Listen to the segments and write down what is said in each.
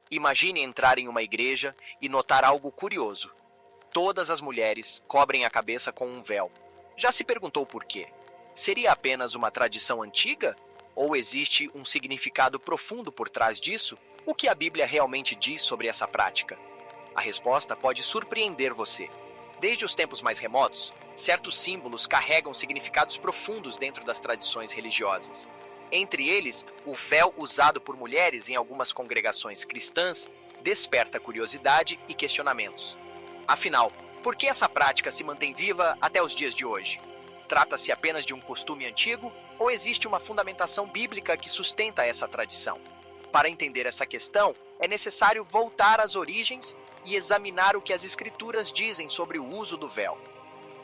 Imagine entrar em uma igreja e notar algo curioso. Todas as mulheres cobrem a cabeça com um véu. Já se perguntou por quê? Seria apenas uma tradição antiga? Ou existe um significado profundo por trás disso? O que a Bíblia realmente diz sobre essa prática? A resposta pode surpreender você. Desde os tempos mais remotos, certos símbolos carregam significados profundos dentro das tradições religiosas. Entre eles, o véu usado por mulheres em algumas congregações cristãs desperta curiosidade e questionamentos. Afinal, por que essa prática se mantém viva até os dias de hoje? Trata-se apenas de um costume antigo ou existe uma fundamentação bíblica que sustenta essa tradição? Para entender essa questão, é necessário voltar às origens e examinar o que as Escrituras dizem sobre o uso do véu.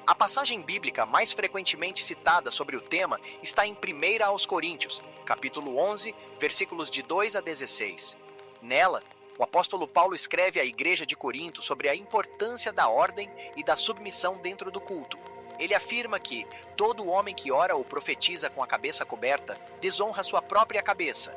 A passagem bíblica mais frequentemente citada sobre o tema está em 1 aos Coríntios, capítulo 11, versículos de 2 a 16. Nela, o apóstolo Paulo escreve à igreja de Corinto sobre a importância da ordem e da submissão dentro do culto. Ele afirma que todo homem que ora ou profetiza com a cabeça coberta desonra sua própria cabeça,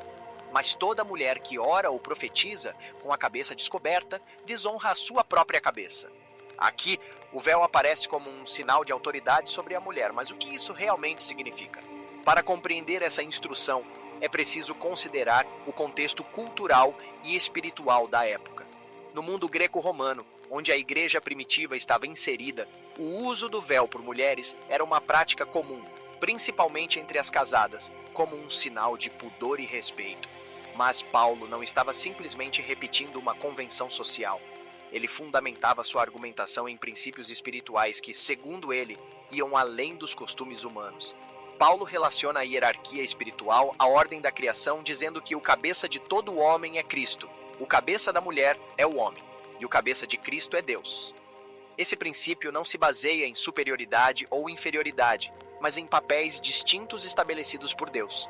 mas toda mulher que ora ou profetiza com a cabeça descoberta desonra a sua própria cabeça. Aqui, o véu aparece como um sinal de autoridade sobre a mulher, mas o que isso realmente significa? Para compreender essa instrução, é preciso considerar o contexto cultural e espiritual da época. No mundo greco-romano, onde a igreja primitiva estava inserida, o uso do véu por mulheres era uma prática comum, principalmente entre as casadas, como um sinal de pudor e respeito. Mas Paulo não estava simplesmente repetindo uma convenção social. Ele fundamentava sua argumentação em princípios espirituais que, segundo ele, iam além dos costumes humanos. Paulo relaciona a hierarquia espiritual à ordem da criação, dizendo que o cabeça de todo homem é Cristo, o cabeça da mulher é o homem, e o cabeça de Cristo é Deus. Esse princípio não se baseia em superioridade ou inferioridade, mas em papéis distintos estabelecidos por Deus.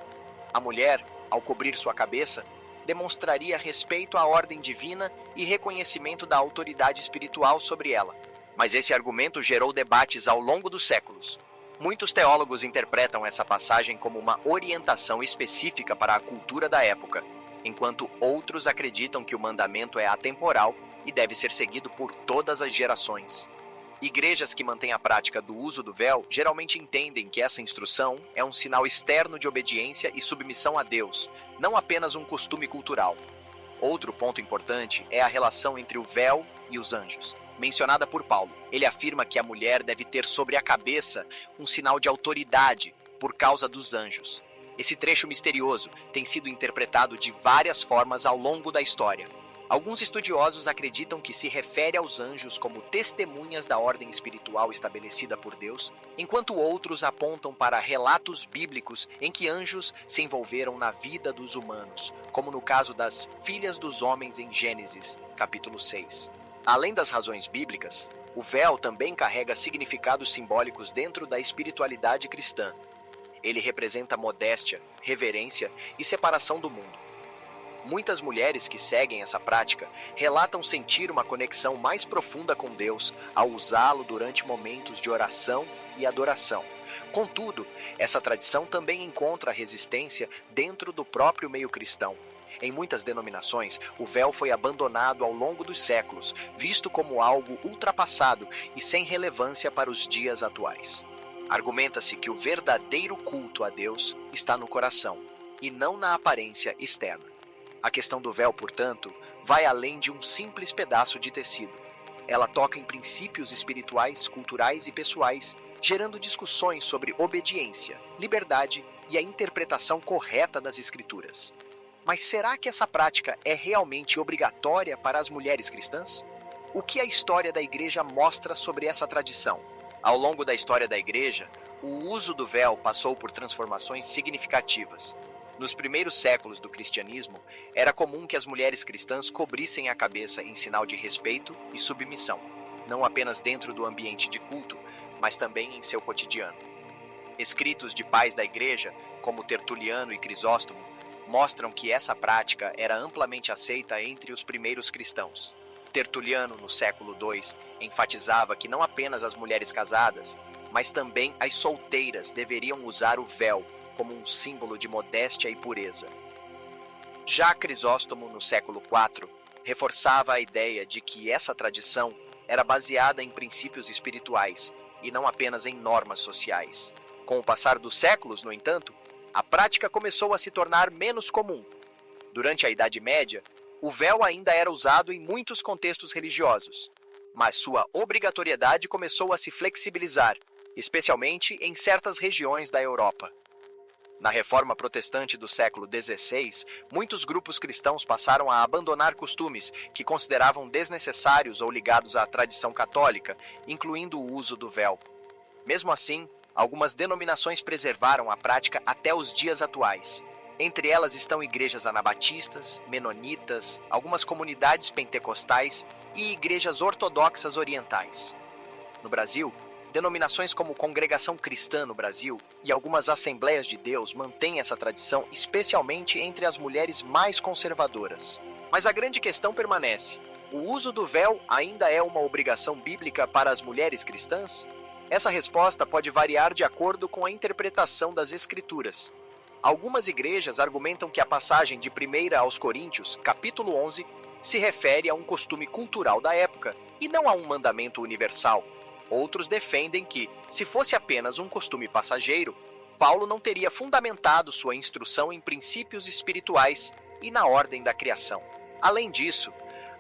A mulher, ao cobrir sua cabeça, demonstraria respeito à ordem divina e reconhecimento da autoridade espiritual sobre ela. Mas esse argumento gerou debates ao longo dos séculos. Muitos teólogos interpretam essa passagem como uma orientação específica para a cultura da época, enquanto outros acreditam que o mandamento é atemporal e deve ser seguido por todas as gerações. Igrejas que mantêm a prática do uso do véu geralmente entendem que essa instrução é um sinal externo de obediência e submissão a Deus, não apenas um costume cultural. Outro ponto importante é a relação entre o véu e os anjos, mencionada por Paulo. Ele afirma que a mulher deve ter sobre a cabeça um sinal de autoridade por causa dos anjos. Esse trecho misterioso tem sido interpretado de várias formas ao longo da história. Alguns estudiosos acreditam que se refere aos anjos como testemunhas da ordem espiritual estabelecida por Deus, enquanto outros apontam para relatos bíblicos em que anjos se envolveram na vida dos humanos, como no caso das filhas dos homens em Gênesis, capítulo 6. Além das razões bíblicas, o véu também carrega significados simbólicos dentro da espiritualidade cristã. Ele representa modéstia, reverência e separação do mundo. Muitas mulheres que seguem essa prática relatam sentir uma conexão mais profunda com Deus ao usá-lo durante momentos de oração e adoração. Contudo, essa tradição também encontra resistência dentro do próprio meio cristão. Em muitas denominações, o véu foi abandonado ao longo dos séculos, visto como algo ultrapassado e sem relevância para os dias atuais. Argumenta-se que o verdadeiro culto a Deus está no coração, e não na aparência externa. A questão do véu, portanto, vai além de um simples pedaço de tecido. Ela toca em princípios espirituais, culturais e pessoais, gerando discussões sobre obediência, liberdade e a interpretação correta das Escrituras. Mas será que essa prática é realmente obrigatória para as mulheres cristãs? O que a história da igreja mostra sobre essa tradição? Ao longo da história da igreja, o uso do véu passou por transformações significativas. Nos primeiros séculos do cristianismo, era comum que as mulheres cristãs cobrissem a cabeça em sinal de respeito e submissão, não apenas dentro do ambiente de culto, mas também em seu cotidiano. Escritos de pais da igreja, como Tertuliano e Crisóstomo, mostram que essa prática era amplamente aceita entre os primeiros cristãos. Tertuliano, no século II, enfatizava que não apenas as mulheres casadas, mas também as solteiras deveriam usar o véu como um símbolo de modéstia e pureza. Já Crisóstomo, no século IV, reforçava a ideia de que essa tradição era baseada em princípios espirituais e não apenas em normas sociais. Com o passar dos séculos, no entanto, a prática começou a se tornar menos comum. Durante a Idade Média, o véu ainda era usado em muitos contextos religiosos, mas sua obrigatoriedade começou a se flexibilizar, especialmente em certas regiões da Europa. Na Reforma Protestante do século XVI, muitos grupos cristãos passaram a abandonar costumes que consideravam desnecessários ou ligados à tradição católica, incluindo o uso do véu. Mesmo assim, algumas denominações preservaram a prática até os dias atuais. Entre elas estão igrejas anabatistas, menonitas, algumas comunidades pentecostais e igrejas ortodoxas orientais. No Brasil, denominações como Congregação Cristã no Brasil e algumas Assembleias de Deus mantêm essa tradição, especialmente entre as mulheres mais conservadoras. Mas a grande questão permanece: o uso do véu ainda é uma obrigação bíblica para as mulheres cristãs? Essa resposta pode variar de acordo com a interpretação das Escrituras. Algumas igrejas argumentam que a passagem de 1 aos Coríntios, capítulo 11, se refere a um costume cultural da época e não a um mandamento universal. Outros defendem que, se fosse apenas um costume passageiro, Paulo não teria fundamentado sua instrução em princípios espirituais e na ordem da criação. Além disso,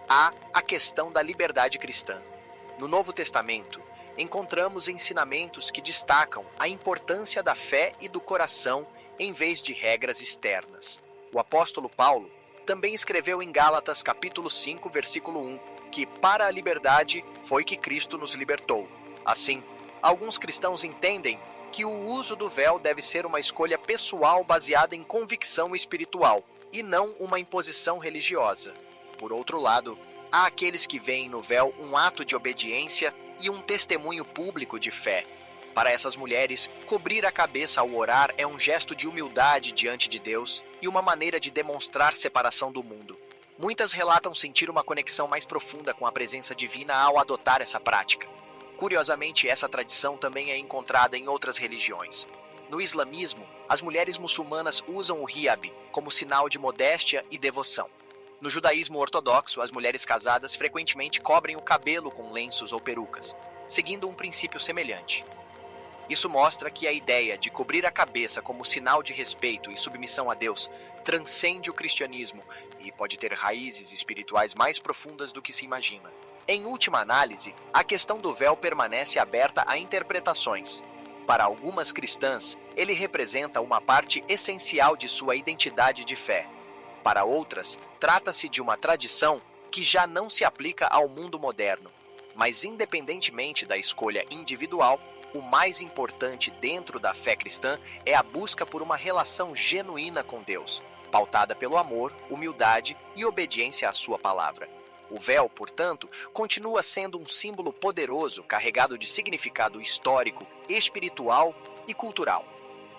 há a questão da liberdade cristã. No Novo Testamento, encontramos ensinamentos que destacam a importância da fé e do coração em vez de regras externas. O apóstolo Paulo também escreveu em Gálatas capítulo 5, versículo 1, que para a liberdade foi que Cristo nos libertou. Assim, alguns cristãos entendem que o uso do véu deve ser uma escolha pessoal baseada em convicção espiritual e não uma imposição religiosa. Por outro lado, há aqueles que veem no véu um ato de obediência e um testemunho público de fé. Para essas mulheres, cobrir a cabeça ao orar é um gesto de humildade diante de Deus e uma maneira de demonstrar separação do mundo. Muitas relatam sentir uma conexão mais profunda com a presença divina ao adotar essa prática. Curiosamente, essa tradição também é encontrada em outras religiões. No islamismo, as mulheres muçulmanas usam o hijab como sinal de modéstia e devoção. No judaísmo ortodoxo, as mulheres casadas frequentemente cobrem o cabelo com lenços ou perucas, seguindo um princípio semelhante. Isso mostra que a ideia de cobrir a cabeça como sinal de respeito e submissão a Deus transcende o cristianismo e pode ter raízes espirituais mais profundas do que se imagina. Em última análise, a questão do véu permanece aberta a interpretações. Para algumas cristãs, ele representa uma parte essencial de sua identidade de fé. Para outras, trata-se de uma tradição que já não se aplica ao mundo moderno. Mas independentemente da escolha individual, o mais importante dentro da fé cristã é a busca por uma relação genuína com Deus, pautada pelo amor, humildade e obediência à sua palavra. O véu, portanto, continua sendo um símbolo poderoso carregado de significado histórico, espiritual e cultural.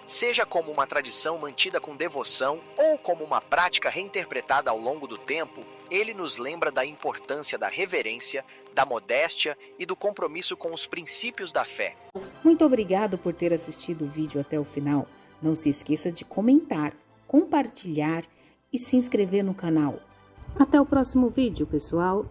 Seja como uma tradição mantida com devoção ou como uma prática reinterpretada ao longo do tempo, ele nos lembra da importância da reverência, da modéstia e do compromisso com os princípios da fé. Muito obrigado por ter assistido o vídeo até o final. Não se esqueça de comentar, compartilhar e se inscrever no canal. Até o próximo vídeo, pessoal!